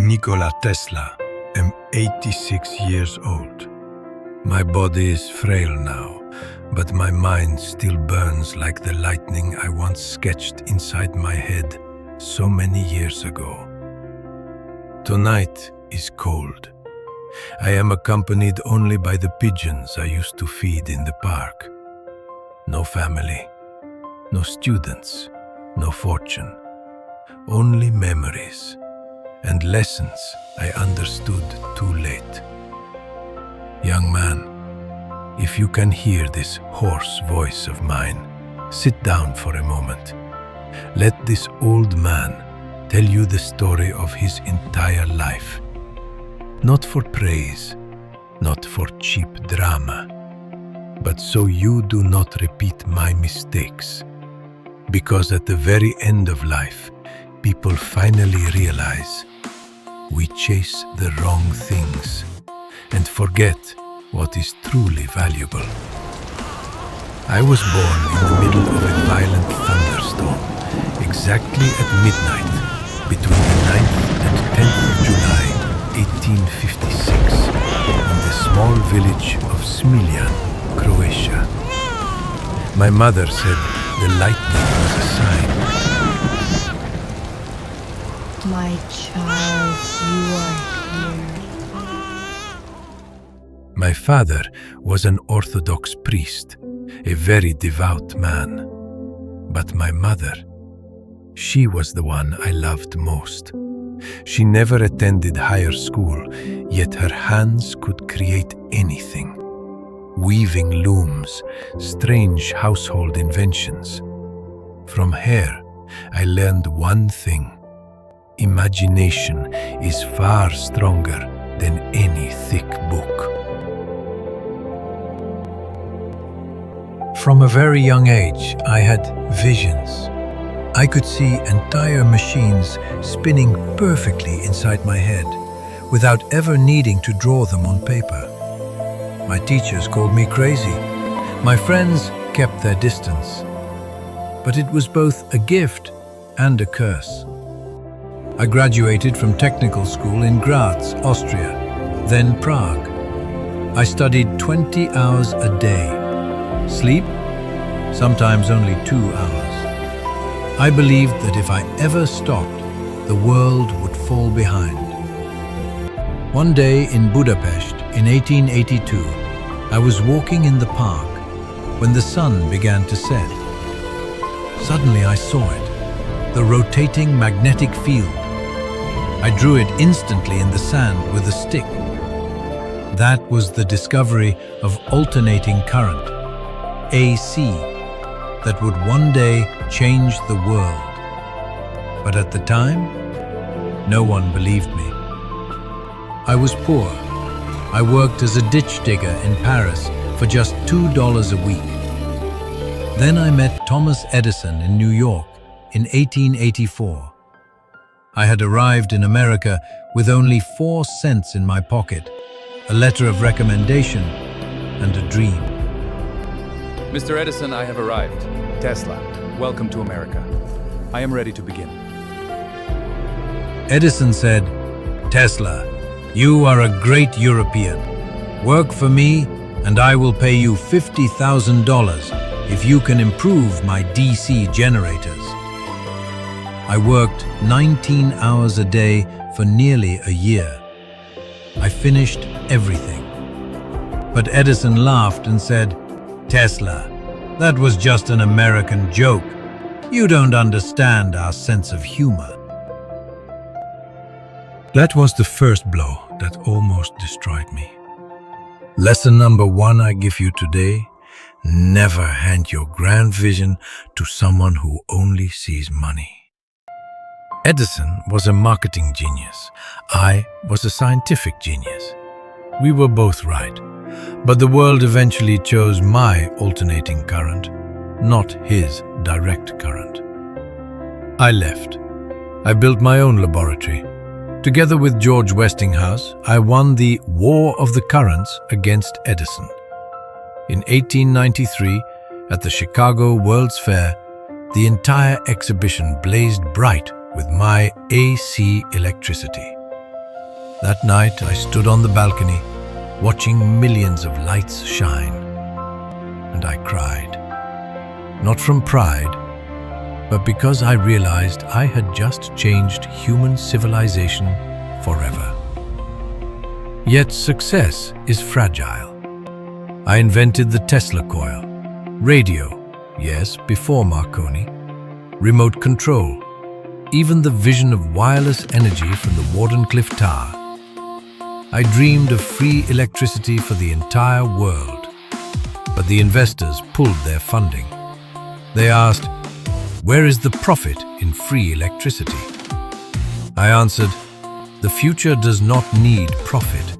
Nikola Tesla, am 86 years old. My body is frail now, but my mind still burns like the lightning I once sketched inside my head so many years ago. Tonight is cold. I am accompanied only by the pigeons I used to feed in the park. No family, no students, no fortune, only memories and lessons I understood too late. Young man, if you can hear this hoarse voice of mine, sit down for a moment. Let this old man tell you the story of his entire life. Not for praise, not for cheap drama, but so you do not repeat my mistakes. Because at the very end of life, people finally realize we chase the wrong things and forget what is truly valuable. I was born in the middle of a violent thunderstorm, exactly at midnight, between the 9th and 10th of July, 1856, in the small village of Smiljan, Croatia. My mother said the lightning was a sign. My child, you are here. My father was an Orthodox priest, a very devout man. But my mother, she was the one I loved most. She never attended higher school, yet her hands could create anything. Weaving looms, strange household inventions. From her, I learned one thing. Imagination is far stronger than any thick book. From a very young age, I had visions. I could see entire machines spinning perfectly inside my head, without ever needing to draw them on paper. My teachers called me crazy. My friends kept their distance. But it was both a gift and a curse. I graduated from technical school in Graz, Austria, then Prague. I studied 20 hours a day. Sleep? Sometimes only 2 hours. I believed that if I ever stopped, the world would fall behind. One day in Budapest in 1882, I was walking in the park when the sun began to set. Suddenly I saw it, the rotating magnetic field. I drew it instantly in the sand with a stick. That was the discovery of alternating current, AC, that would one day change the world. But at the time, no one believed me. I was poor. I worked as a ditch digger in Paris for just $2 a week. Then I met Thomas Edison in New York in 1884. I had arrived in America with only 4 cents in my pocket, a letter of recommendation, and a dream. Mr. Edison, I have arrived. Tesla, welcome to America. I am ready to begin. Edison said, "Tesla, you are a great European. Work for me and I will pay you $50,000 if you can improve my DC generators." I worked 19 hours a day for nearly a year. I finished everything. But Edison laughed and said, "Tesla, that was just an American joke. You don't understand our sense of humor." That was the first blow that almost destroyed me. Lesson number 1 I give you today: never hand your grand vision to someone who only sees money. Edison was a marketing genius. I was a scientific genius. We were both right, but the world eventually chose my alternating current, not his direct current. I left. I built my own laboratory. Together with George Westinghouse, I won the War of the Currents against Edison. In 1893, at the Chicago World's Fair, the entire exhibition blazed bright with my AC electricity. That night, I stood on the balcony, watching millions of lights shine, and I cried. Not from pride, but because I realized I had just changed human civilization forever. Yet success is fragile. I invented the Tesla Coil, radio, yes, before Marconi, remote control, even the vision of wireless energy from the Wardenclyffe Tower. I dreamed of free electricity for the entire world, but the investors pulled their funding. They asked, "Where is the profit in free electricity?" I answered, "The future does not need profit.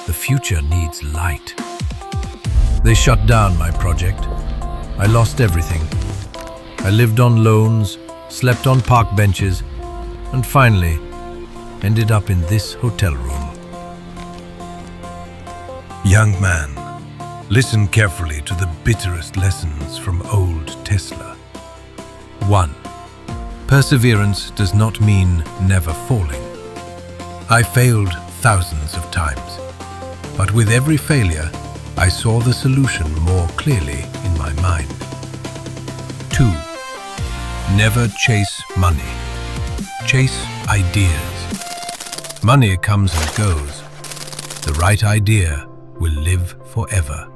The future needs light." They shut down my project. I lost everything. I lived on loans, slept on park benches, and finally ended up in this hotel room. Young man, listen carefully to the bitterest lessons from old Tesla. 1. Perseverance does not mean never falling. I failed thousands of times, but with every failure, I saw the solution more clearly in my mind. 2. Never chase money. Chase ideas. Money comes and goes. The right idea will live forever.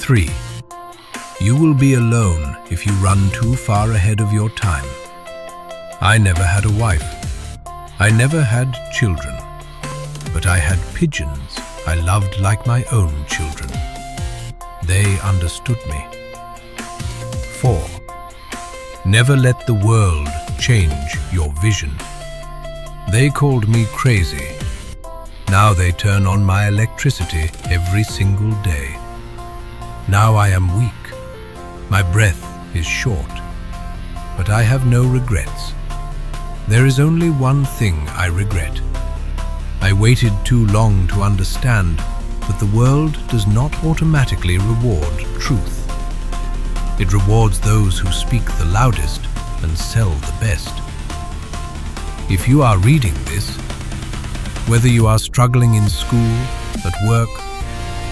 3. You will be alone if you run too far ahead of your time. I never had a wife. I never had children, but I had pigeons I loved like my own children. They understood me. 4. Never let the world change your vision. They called me crazy. Now they turn on my electricity every single day. Now I am weak. My breath is short. But I have no regrets. There is only one thing I regret. I waited too long to understand that the world does not automatically reward truth. It rewards those who speak the loudest and sell the best. If you are reading this, whether you are struggling in school, at work,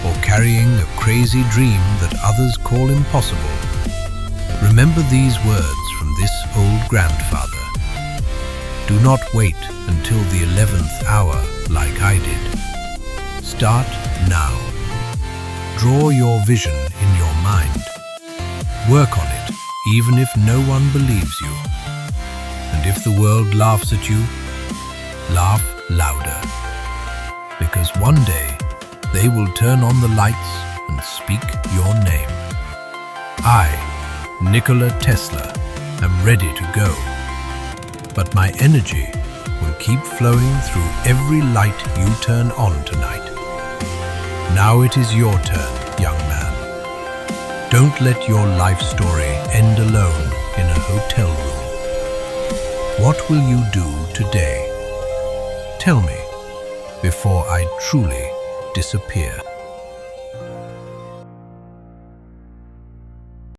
or carrying a crazy dream that others call impossible, remember these words from this old grandfather. Do not wait until the 11th hour like I did. Start now. Draw your vision in your mind. Work on it, even if no one believes you. And if the world laughs at you, laugh louder. Because one day, they will turn on the lights and speak your name. I, Nikola Tesla, am ready to go. But my energy will keep flowing through every light you turn on tonight. Now it is your turn, young man. Don't let your life story end alone in a hotel room. What will you do today? Tell me before I truly disappear.